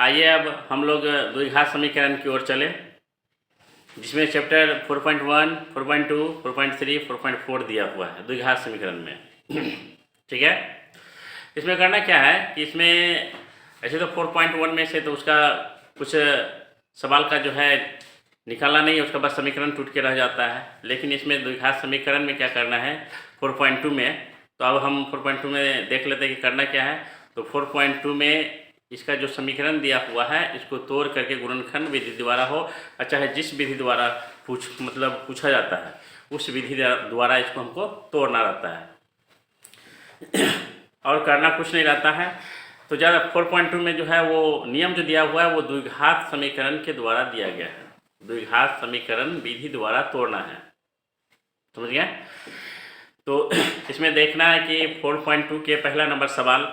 आइए अब हम लोग द्विघात समीकरण की ओर चले, जिसमें चैप्टर 4.1, 4.2, 4.3, 4.4 दिया हुआ है द्विघात समीकरण में। ठीक है, इसमें करना क्या है कि इसमें ऐसे तो 4.1 में से तो उसका कुछ सवाल का जो है निकालना नहीं है, उसका बस समीकरण टूट के रह जाता है। लेकिन इसमें द्विघात समीकरण में क्या करना है 4.2 में, तो अब हम 4.2 में देख लेते हैं कि करना क्या है। तो 4.2 में इसका जो समीकरण दिया हुआ है इसको तोड़ करके गुणनखंड विधि द्वारा हो, चाहे जिस विधि द्वारा पूछा जाता है उस विधि द्वारा इसको हमको तोड़ना रहता है और करना कुछ नहीं रहता है। तो ज़्यादा 4.2 में जो है वो नियम जो दिया हुआ है वो द्विघात समीकरण के द्वारा दिया गया है, द्विघात समीकरण विधि द्वारा तोड़ना है, समझ गए। तो इसमें देखना है कि 4.2 के पहला नंबर सवाल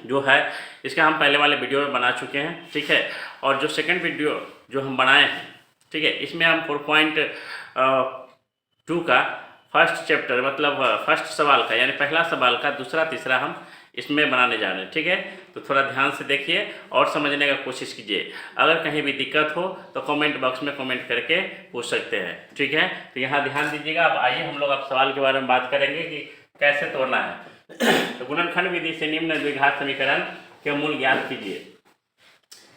जो है इसका हम पहले वाले वीडियो में बना चुके हैं, ठीक है। और जो सेकंड वीडियो जो हम बनाए हैं, ठीक है, इसमें हम 4.2 का फर्स्ट चैप्टर मतलब फर्स्ट सवाल का यानी पहला सवाल का दूसरा तीसरा हम इसमें बनाने जा रहे हैं, ठीक है। तो थोड़ा ध्यान से देखिए और समझने का कोशिश कीजिए। अगर कहीं भी दिक्कत हो तो कमेंट बॉक्स में कमेंट करके पूछ सकते हैं, ठीक है। तो यहाँ ध्यान दीजिएगा। अब आइए हम लोग अब सवाल के बारे में बात करेंगे कि कैसे तोड़ना है। तो गुणनखंड विधि से निम्न द्विघात समीकरण के मूल ज्ञात कीजिए।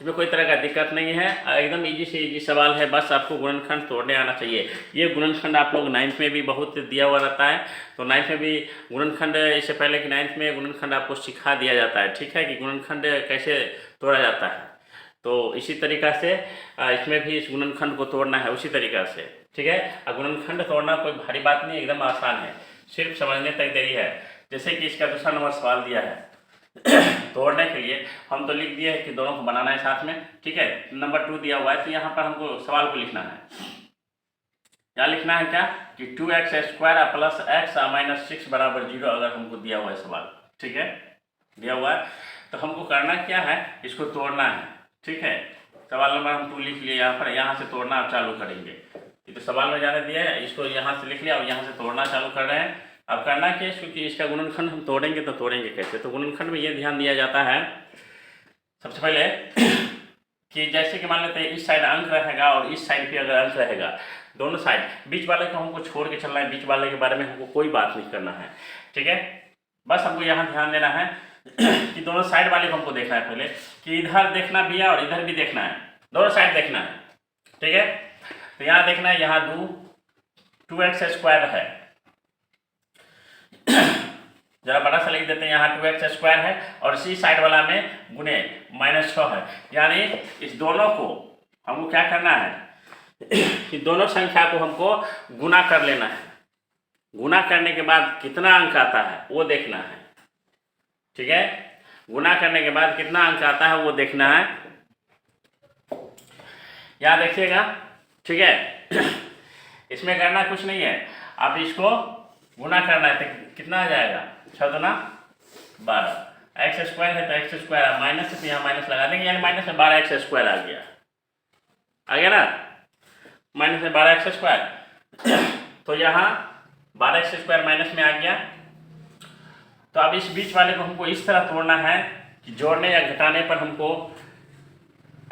इसमें कोई तरह का दिक्कत नहीं है, एकदम इजी से इजी सवाल है, बस आपको गुणनखंड तोड़ने आना चाहिए। ये गुणनखंड आप लोग 9th में भी बहुत दिया हुआ रहता है, तो 9th में भी गुणनखंड, इससे पहले कि 9th में गुणनखंड आपको सिखा दिया जाता है, ठीक है, कि गुणनखंड कैसे तोड़ा जाता है। तो इसी तरीक़ा से इसमें भी इस गुणनखंड को तोड़ना है उसी तरीक़ा से, ठीक है। और गुणनखंड तोड़ना कोई भारी बात नहीं, एकदम आसान है, सिर्फ समझने तक देरी है। जैसे कि इसका दूसरा नंबर सवाल दिया है तोड़ने के लिए हम तो लिख दिए है कि दोनों को बनाना है साथ में, ठीक है। नंबर 2 दिया हुआ है, तो यहाँ पर हमको सवाल को लिखना है। क्या लिखना है, क्या कि 2x² प्लस x माइनस 6 बराबर 0 अगर हमको दिया हुआ है सवाल, ठीक है, दिया हुआ है। तो हमको करना क्या है, इसको तोड़ना है, ठीक है। सवाल नंबर हम 2 लिख लिए यहाँ पर, यहाँ से तोड़ना आप चालू करेंगे। ये तो सवाल में जाने दिया है, इसको यहाँ से लिख लिया और यहाँ से तोड़ना चालू कर रहे हैं। अब करना क्या है, क्योंकि इसका गुणनखंड हम तोड़ेंगे तो तोड़ेंगे कैसे। तो गुणनखंड में ये ध्यान दिया जाता है सबसे पहले कि जैसे कि मान लेते हैं इस साइड अंक रहेगा और इस साइड पे अगर अंक रहेगा, दोनों साइड, बीच वाले को हमको छोड़ के चलना है, बीच वाले के बारे में हमको कोई बात नहीं करना है, ठीक है। बस हमको यहाँ ध्यान देना है कि दोनों साइड वाले को हमको देखना है पहले, कि इधर देखना भी है और इधर भी देखना है, दोनों साइड देखना है, ठीक है। तो यहाँ देखना है, यहाँ 2x² है, जरा बड़ा सा लिख देते हैं, यहाँ 2x² है और इसी साइड वाला में गुने -6 है, यानी इस दोनों को हमको क्या करना है कि दोनों संख्या को हमको गुना कर लेना है। गुना करने के बाद कितना अंक आता है वो देखना है, ठीक है। गुना करने के बाद कितना अंक आता है वो देखना है, यहाँ देखिएगा, ठीक है। इसमें करना कुछ नहीं है, आप इसको गुना करना है तो कितना आ जाएगा, 6 दूना 12, x² है तो x² माइनस है तो यहाँ माइनस लगा देंगे, यानी माइनस में 12x² आ गया ना, माइनस में 12x²। तो यहाँ 12x² माइनस में आ गया। तो अब इस बीच वाले को हमको इस तरह तोड़ना है कि जोड़ने या घटाने पर हमको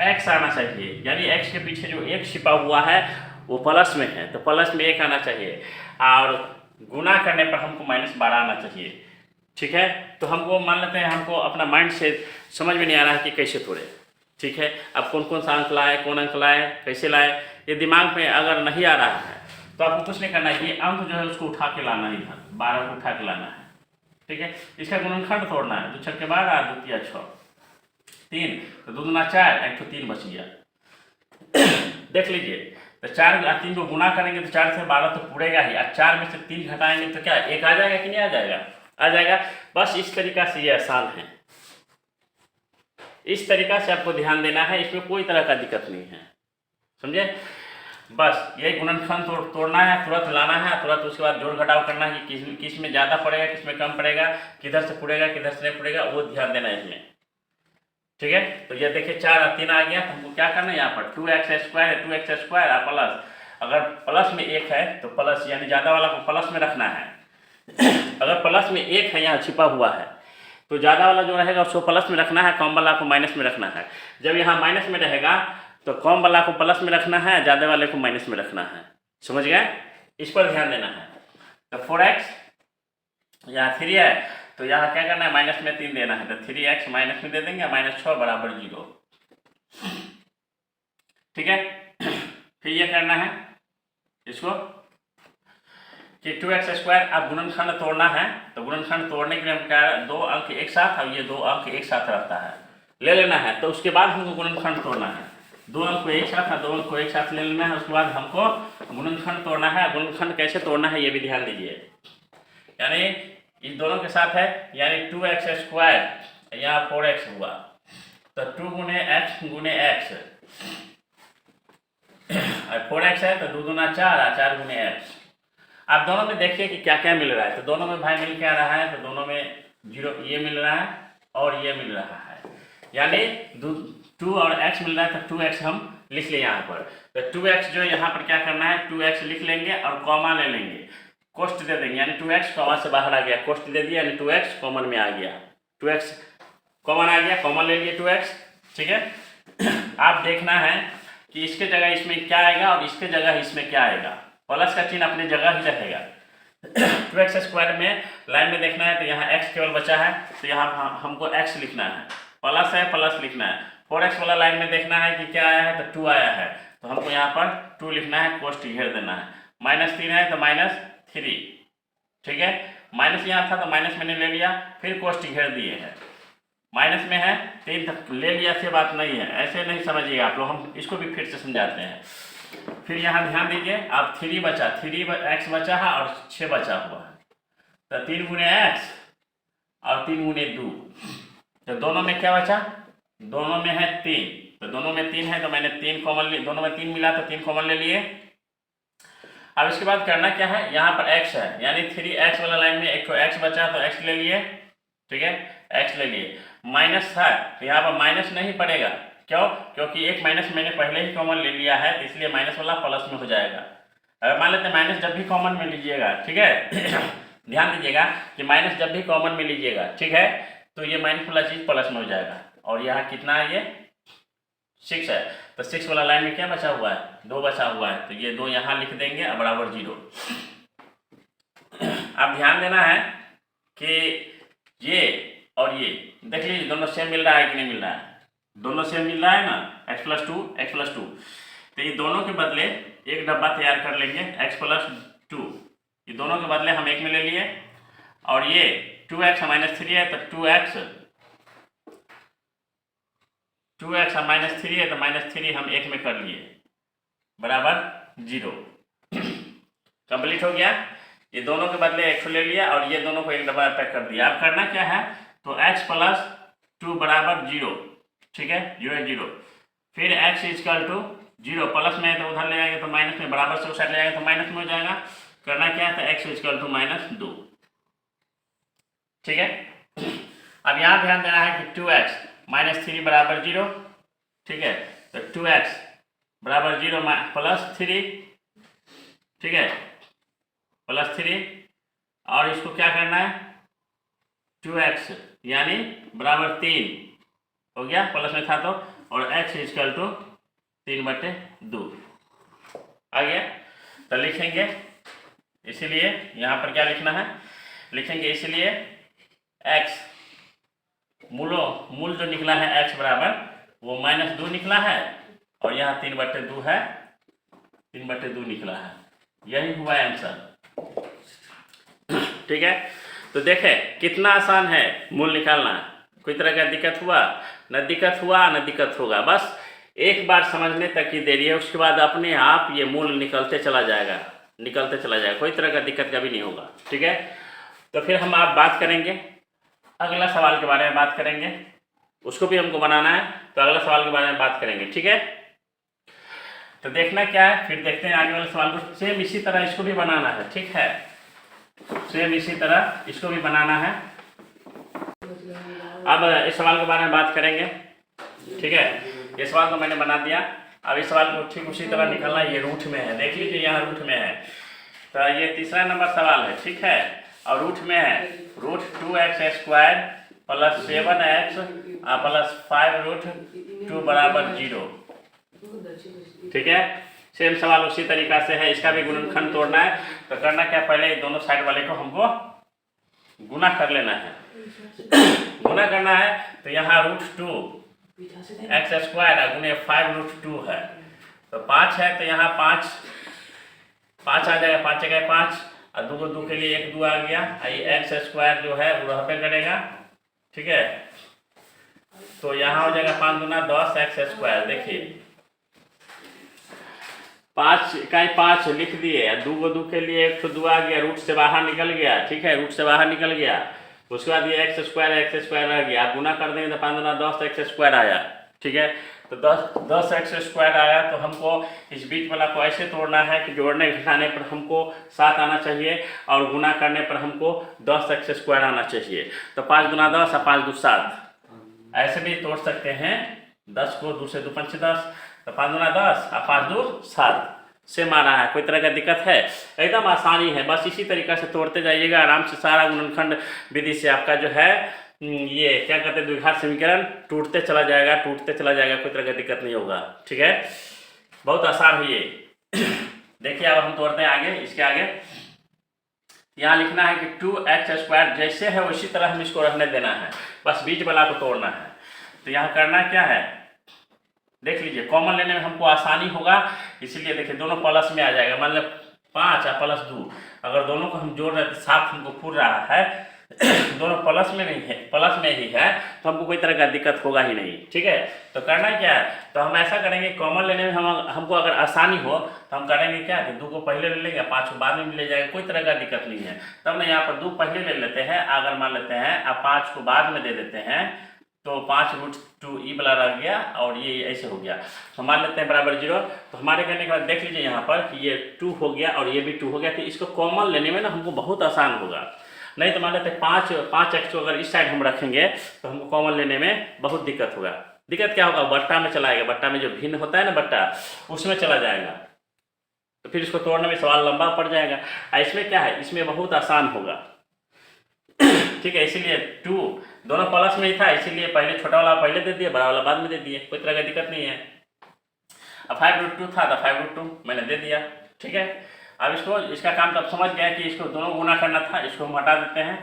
x आना चाहिए, यानी x के पीछे जो 1 छिपा हुआ है वो प्लस में है, तो प्लस में 1 आना चाहिए, और गुना करने पर हमको -12 आना चाहिए, ठीक है। तो हमको मान लेते हैं, हमको अपना माइंड से समझ में नहीं आ रहा है कि कैसे तोड़े, ठीक है। अब कौन कौन सा अंक लाए, कौन अंक लाए, कैसे लाए, ये दिमाग में अगर नहीं आ रहा है तो आपको कुछ नहीं करना है, ये अंक जो है उसको उठा के लाना है, इधर 12 को उठा के लाना है, ठीक है। इसका गुणनखंड तोड़ना है, 2 छक्के 12, 2 तिया 6, 3, तो 2 दूना 4, 1 तो 3 बच गया। देख लीजिए, तो 4 और 3 को गुना करेंगे तो 4 से 12 तो पूरेगा ही, और 4 में से 3 घटाएंगे तो क्या 1 आ जाएगा कि नहीं आ जाएगा, आ जाएगा। बस इस तरीका से ये आसान है, इस तरीका से आपको ध्यान देना है, इसमें कोई तरह का दिक्कत नहीं है, समझे। बस यही गुणनखंड तोड़ना है, तुरंत लाना है, तुरंत उसके बाद जोड़ घटाव करना है कि किस में ज़्यादा पड़ेगा, किस में कम पड़ेगा, किधर से पड़ेगा किधर से नहीं पड़ेगा, वो ध्यान देना है इसमें, ठीक है। तो ये देखिए 4 और 3 आ गया, तो हमको क्या करना है, यहाँ पर 2x² है, 2x² और प्लस, अगर प्लस में 1 है तो प्लस, यानी ज़्यादा वाला को प्लस में रखना है। अगर प्लस में 1 है यहाँ छिपा हुआ है तो ज़्यादा वाला जो रहेगा उसको प्लस में रखना है, कम वाला को माइनस में रखना है। जब यहाँ माइनस में रहेगा तो कम वाला को प्लस में रखना है, ज़्यादा वाले को माइनस में रखना है। समझ गए? इस पर ध्यान देना है। तो 4x यहाँ 3 है तो यहाँ क्या करना है, माइनस में 3 देना है। तो 3x माइनस में दे देंगे, -6 बराबर 0। ठीक है। फिर ये करना है इसको कि 2x² अब गुणनखंड तोड़ना है। तो गुणनखंड तोड़ने के लिए हम क्या, 2 अंक एक साथ, और ये 2 अंक एक साथ रहता है, ले लेना है। तो उसके बाद हमको गुणनखंड तोड़ना है। 2 अंक को एक साथ और 2 अंक को एक साथ ले लेना है। उसके बाद हमको गुणनखंड तोड़ना है। गुणनखंड कैसे तोड़ना है ये भी ध्यान दीजिए। यानी इस दोनों के साथ है, यानी 2x² यहाँ 4x हुआ, तो 2 गुणे x गुणे x, और 4x है तो 2 दूना 4 और 4 गुणे x। आप दोनों में देखिए कि क्या क्या मिल रहा है। तो दोनों में भाई मिल क्या रहा है, तो दोनों में 0 ये मिल रहा है और ये मिल रहा है, यानी 2 और x मिल रहा है। तो 2x हम लिख लें यहाँ पर। तो 2x जो यहाँ पर क्या करना है, 2x लिख लेंगे और कॉमा ले लेंगे, कोष्ट दे देंगे, यानी 2x कॉमा से बाहर आ गया, कोष्ट दे दिया, यानी 2x कॉमन में आ गया। 2x कॉमन आ गया, कॉमन ले लिए 2x। ठीक है। आप देखना है कि इसके जगह इसमें क्या आएगा और इसके जगह इसमें क्या आएगा। प्लस का चिन्ह अपनी जगह ही रहेगा। 2x² में लाइन में देखना है तो यहाँ x केवल बचा है, तो यहाँ हमको x लिखना है, प्लस है प्लस लिखना है। 4x वाला लाइन में देखना है कि क्या आया है, तो 2 आया है, तो हमको यहाँ पर 2 लिखना है, कोष्ट घेर देना है। -3 है तो -3। ठीक है। माइनस यहाँ था तो माइनस मैंने ले लिया, फिर कोष्ट घेर दिए हैं। माइनस में है 3 तक ले लिया से बात नहीं है, ऐसे नहीं समझिएगा आप लोग, हम इसको भी फिर से समझाते हैं। फिर यहाँ ध्यान दीजिए, अब 3 बचा, 3x बचा है और 6 बचा हुआ है, तो 3 गुणे x और 3 गुणे 2, तो दोनों में क्या बचा, दोनों में है 3, तो दोनों में 3 है तो मैंने 3 कॉमन ले, दोनों में 3 मिला तो 3 कॉमन ले लिए। अब इसके बाद करना क्या है, यहाँ पर x है, यानी 3x वाला लाइन में एक तो x बचा तो x ले लिए। ठीक है, x ले लिए। माइनस है तो यहाँ पर माइनस नहीं पड़ेगा, क्यों, क्योंकि एक माइनस मैंने पहले ही कॉमन ले लिया है, इसलिए माइनस वाला प्लस में हो जाएगा। अगर मान लेते हैं माइनस जब भी कॉमन में लीजिएगा, ठीक है, ध्यान दीजिएगा कि माइनस जब भी कॉमन में लीजिएगा, ठीक है, तो ये माइनस वाला चीज प्लस में हो जाएगा। और यहाँ कितना है, ये 6 है, तो 6 वाला लाइन में क्या बचा हुआ है, 2 बचा हुआ है, तो ये 2 यहाँ लिख देंगे और बराबर 0। अब ध्यान देना है कि ये और ये देख लीजिए दोनों सेम मिल रहा है कि नहीं मिल रहा है, दोनों सेम मिल रहा है ना, x+2 तो ये दोनों के बदले एक डब्बा तैयार कर लेंगे x+2, ये दोनों के बदले हम एक में ले लिए। और ये 2x -3 है तो 2x और -3 है तो -3 हम एक में कर लिए, बराबर 0। कंप्लीट हो गया। ये दोनों के बदले एक ले लिया और ये दोनों को एक डब्बा पैक कर दिया। अब करना क्या है, तो x+2 बराबर 0, ठीक है, 0 फिर x = 0, प्लस में है तो उधर ले आएंगे तो माइनस में, बराबर से उस साइड ले आएंगे तो माइनस में हो जाएगा। करना क्या है, तो x = -2। ठीक है। अब यहाँ ध्यान देना है कि 2x -3 बराबर 0, ठीक है, तो 2x बराबर 0 +3, ठीक है, +3, और इसको क्या करना है, 2x यानी बराबर 3 हो गया, प्लस में था तो, और x = 3/2 आ गया। तो लिखेंगे, इसीलिए यहाँ पर क्या लिखना है, लिखेंगे इसलिए x मूल जो निकला है x बराबर वो -2 निकला है, और यहाँ 3/2 है, 3/2 निकला है, यही हुआ आंसर। ठीक है। तो देखें कितना आसान है मूल निकालना, कोई तरह का दिक्कत हुआ, न दिक्कत हुआ न दिक्कत होगा, बस एक बार समझने तक की देरी है, उसके बाद अपने आप ये मूल निकलते चला जाएगा, कोई तरह का दिक्कत कभी नहीं होगा। ठीक है। तो फिर हम आप बात करेंगे अगला सवाल के बारे में, बात करेंगे, उसको भी हमको बनाना है, तो अगला सवाल के बारे में बात करेंगे। ठीक है। तो देखना क्या है, फिर देखते हैं आगे वाले सवाल को, सेम इसी तरह इसको भी बनाना है। ठीक है, सेम इसी तरह इसको भी बनाना है। अब इस सवाल के बारे में बात करेंगे। ठीक है, ये सवाल तो मैंने बना दिया, अब इस सवाल को ठीक उसी तरह निकालना। ये रूट में है, देख लीजिए यहाँ रूट में है, तो ये तीसरा नंबर सवाल है। ठीक है, और रूट में है, √2x² प्लस 7x प्लस 5√2 बराबर 0। ठीक है, सेम सवाल उसी तरीका से है, इसका भी गुणनखंड तोड़ना है। तो करना क्या, पहले दोनों साइड वाले को हमको गुना कर लेना है। गुना करना है तो यहाँ √2 गुने 5√2 है, तो 5 है तो यहाँ 5 आ जाएगा, 5 जगह 5 और 2 को 2 के लिए 1 2 आ गया, ये x² जो है वो पे करेगा। ठीक है, तो यहाँ हो जाएगा 5 दूना 10x²। देखिए 5 इकाई 5 लिख दिए, 2 को 2 के लिए 1 2 आ गया, रूट से बाहर निकल गया। ठीक है, रूट से बाहर निकल गया, उसके बाद ये x² रह गया। आप गुना कर देंगे तो 5 दूना 10x² आया। ठीक है, तो 10x² आया, तो हमको इस बीच वाला को ऐसे तोड़ना है कि जोड़ने घटाने पर हमको 7 आना चाहिए और गुना करने पर हमको 10x² आना चाहिए। तो 5 गुना 10 और 5 2 7, ऐसे भी तोड़ सकते हैं। 10 को 2 से 2 5 10, तो 5 गुना 10 और 5 2 7 से मारा है। कोई तरह का दिक्कत है? एकदम आसानी है, बस इसी तरीका से तोड़ते जाइएगा आराम से। सारा गुणनखंड विधि से आपका जो है ये क्या कहते हैं द्विघात समीकरण टूटते चला जाएगा, टूटते चला जाएगा, कोई तरह का दिक्कत नहीं होगा। ठीक है, बहुत आसान है ये। देखिए अब हम तोड़ते हैं आगे। इसके आगे यहाँ लिखना है कि 2x² जैसे है उसी तरह हम इसको रहने देना है, बस बीच वाला को तोड़ना है। तो यहाँ करना क्या है, देख लीजिए, कॉमन लेने में हमको आसानी होगा, इसीलिए देखिए दोनों प्लस में आ जाएगा। मान लो 5 और प्लस 2, अगर दोनों को हम जोड़ रहे हैं तो 7 हमको पूर रहा है। दोनों प्लस में नहीं है, प्लस में ही है, तो हमको कोई तरह का दिक्कत होगा ही नहीं। ठीक है, तो करना क्या है, तो हम ऐसा करेंगे, कॉमन लेने में हमको अगर आसानी हो तो हम करेंगे क्या कि 2 को पहले ले लेंगे, 5 को बाद में ले जाएगा, कोई तरह का दिक्कत नहीं है। तब ना यहाँ पर 2 पहले ले लेते हैं, अगर मान लेते हैं अब 5 को बाद में दे देते हैं, तो 5√2 ई वाला रह गया और ये ऐसे हो गया। तो मान लेते हैं बराबर 0। तो हमारे कहने के बाद देख लीजिए यहाँ पर कि ये 2 हो गया और ये भी 2 हो गया, तो इसको कॉमन लेने में ना हमको बहुत आसान होगा। नहीं तो मान लेते हैं 5x को अगर इस साइड हम रखेंगे तो हमको कॉमन लेने में बहुत दिक्कत होगा। दिक्कत क्या होगा, बट्टा में चला आएगा, बट्टा में जो भिन्न होता है ना बट्टा, उसमें चला जाएगा, तो फिर इसको तोड़ने में सवाल लंबा पड़ जाएगा। इसमें क्या है, इसमें बहुत आसान होगा। ठीक है, इसीलिए 2 दोनों प्लस में ही था, इसीलिए पहले छोटा वाला पहले दे दिया, बड़ा वाला बाद में दे दिए, कोई तरह का दिक्कत नहीं है। अब 5√2 था तो 5√2 मैंने दे दिया। ठीक है, अब इसको इसका काम तो अब समझ गया कि इसको दोनों गुना करना था, इसको हम हटा देते हैं।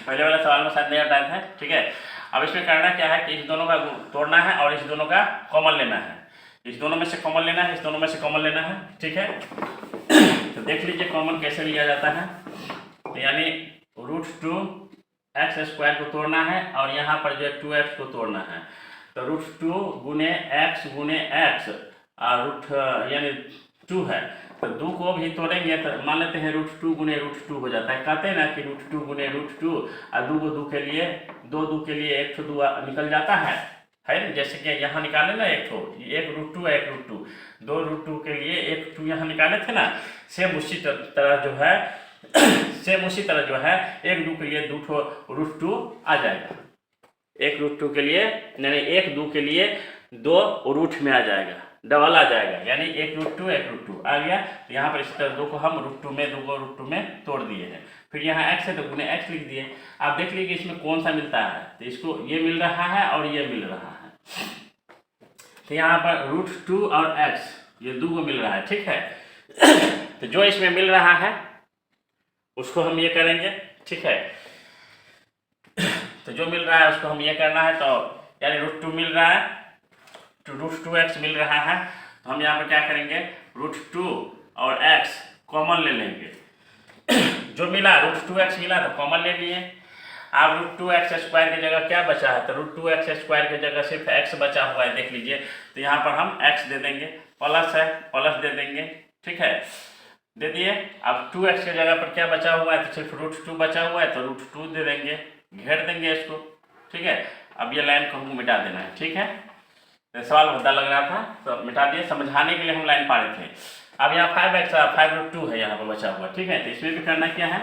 पहले वाले सवाल में शायद नहीं हटाए थे। ठीक है, अब इसमें करना क्या है कि इस दोनों का तोड़ना है और इस दोनों का कॉमन लेना है। इस दोनों में से कॉमन लेना है, इस दोनों में से कॉमन लेना है। ठीक है, तो देख लीजिए कॉमन कैसे लिया जाता है। तो यानी √2x² को तोड़ना है और यहाँ पर जो है 2x को तोड़ना है। तो √2 गुने x और रूट यानी 2 है, तो 2 को भी तोड़ेंगे तो मान लेते हैं √2 गुने √2 हो जाता है। कहते हैं ना कि √2 गुने √2 और 2 को 2 के लिए 2 के लिए 1 2 निकल जाता है ना। जैसे कि यहाँ निकाले ना एक √2 है, 1 √2, 2 √2 के लिए 1 2 यहाँ निकाले थे ना, सेम उसी तरह जो है सेम उसी तरह जो है 1 2 के लिए 2 √2 आ जाएगा। 1 √2 के लिए यानी 1 2 के लिए 2 रूट में आ जाएगा, डबल आ जाएगा, यानी 1 √2 1 √2 आ गया। तो यहाँ पर इस तरह 2 को हम √2 में 2 को √2 में तोड़ दिए हैं। फिर यहाँ x है तो गुने x लिख दिए। आप देख लीजिए इसमें कौन सा मिलता है, तो इसको ये मिल रहा है और ये मिल रहा है। तो यहाँ पर √2 और x ये 2 को मिल रहा है। ठीक है, तो जो इसमें मिल रहा है उसको हम ये करेंगे। ठीक है, तो जो मिल रहा है उसको हम ये करना है, तो यानी √2 मिल रहा है, √2x मिल रहा है, तो हम यहाँ पर क्या करेंगे, √2 और x कॉमन ले लेंगे। जो मिला √2x मिला तो कॉमन ले लिए। अब √2x² की जगह क्या बचा है, तो √2x² की जगह सिर्फ x बचा हुआ है, देख लीजिए। तो यहाँ पर हम x दे देंगे, प्लस है प्लस दे देंगे। ठीक है, दे दिए। अब 2x की जगह पर क्या बचा हुआ है, तो सिर्फ √2 बचा हुआ है, तो √2 दे देंगे, घेर देंगे इसको। ठीक है, अब ये लाइन को हमको मिटा देना है। ठीक है, तो सवाल मुद्दा लग रहा था तो मिटा दिए, समझाने के लिए हम लाइन पा रहे थे। अब यहाँ 5x 5√2 है यहाँ पर बचा हुआ। ठीक है, तो इसमें भी करना क्या है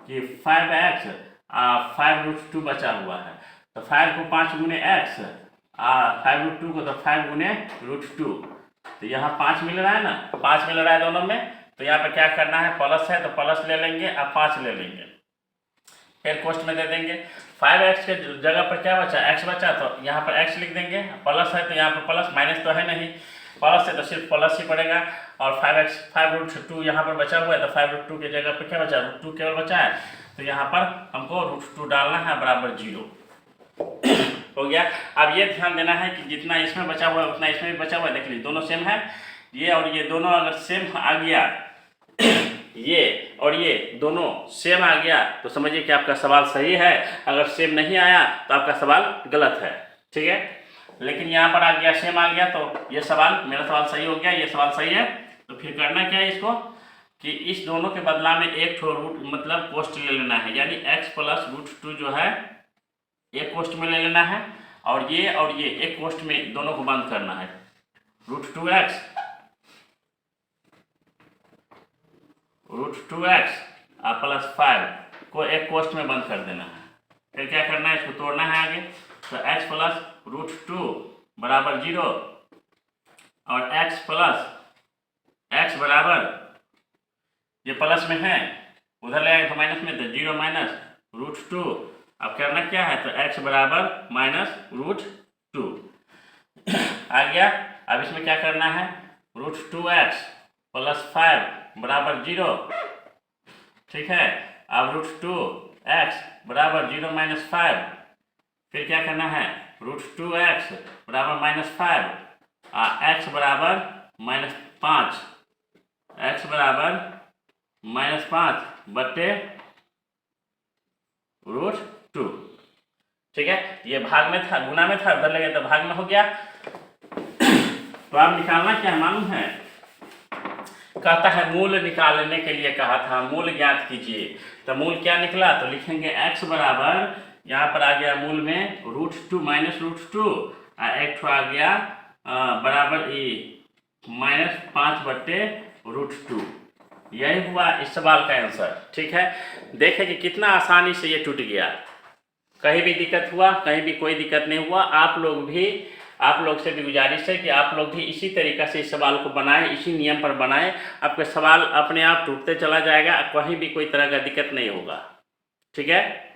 कि 5x 5√2 बचा हुआ है, तो 5 को 5 गुने x 5√2 को तो 5 गुने √2, तो यहाँ 5 मिल रहा है ना, 5 मिल रहा है दोनों में। तो यहाँ पर क्या करना है, प्लस है तो प्लस ले लेंगे और 5 ले लेंगे, फिर कोष्ट में दे देंगे। 5x के जगह पर क्या बचा, x बचा, तो यहाँ पर x लिख देंगे, प्लस है तो यहाँ पर प्लस, माइनस तो है नहीं, प्लस है तो सिर्फ प्लस ही पड़ेगा। और 5x 5√2 यहाँ पर बचा हुआ है, तो 5√2 के जगह पर क्या बचा, √2 केवल बचा है, तो यहाँ पर हमको √2 डालना है बराबर 0 हो गया। अब ये ध्यान देना है कि जितना इसमें बचा हुआ है उतना इसमें भी बचा हुआ है, देख लीजिए दोनों सेम है, ये और ये दोनों अगर सेम आ गया ये और ये दोनों सेम आ गया तो समझिए कि आपका सवाल सही है, अगर सेम नहीं आया तो आपका सवाल गलत है, ठीक है। लेकिन यहाँ पर आ गया, सेम आ गया, तो ये सवाल, मेरा सवाल सही हो गया, ये सवाल सही है। तो फिर करना क्या है इसको कि इस दोनों के बदला में एक ठो रूट मतलब कोष्ट ले लेना है, यानी x प्लस √2 जो है एक कोष्ट में ले लेना है, और ये एक कोष्ट में दोनों को बंद करना है। √2x प्लस 5 को एक कोष्ट में बंद कर देना है। फिर क्या करना है, इसको तोड़ना है आगे, तो x प्लस √2 बराबर 0 और x बराबर, ये प्लस में है उधर ले आए तो माइनस में, तो 0 माइनस √2। अब करना क्या है, तो x बराबर माइनस √2 आ गया। अब इसमें क्या करना है, √2x प्लस 5 बराबर 0, ठीक है। अब √2x बराबर 0 माइनस 5, फिर क्या करना है, √2x बराबर माइनस 5, x बराबर -5, x बराबर -5 बटे √2, ठीक है। ये भाग में था, गुना में था, उधर लगे तो भाग में हो गया। तो आप निकालना क्या मालूम है, कहता है मूल निकालने के लिए कहा था, मूल ज्ञात कीजिए। तो मूल क्या निकला, तो लिखेंगे x बराबर, यहाँ पर आ गया मूल में √2 माइनस √2, एक ठो आ गया बराबर -5 बटे √2। यही हुआ इस सवाल का आंसर, ठीक है। देखें कि कितना आसानी से ये टूट गया, कहीं भी दिक्कत हुआ, कहीं भी कोई दिक्कत नहीं हुआ। आप लोग से भी गुजारिश है कि आप लोग भी इसी तरीक़ा से इस सवाल को बनाएं, इसी नियम पर बनाएं, आपका सवाल अपने आप टूटते चला जाएगा, कहीं भी कोई तरह का दिक्कत नहीं होगा, ठीक है।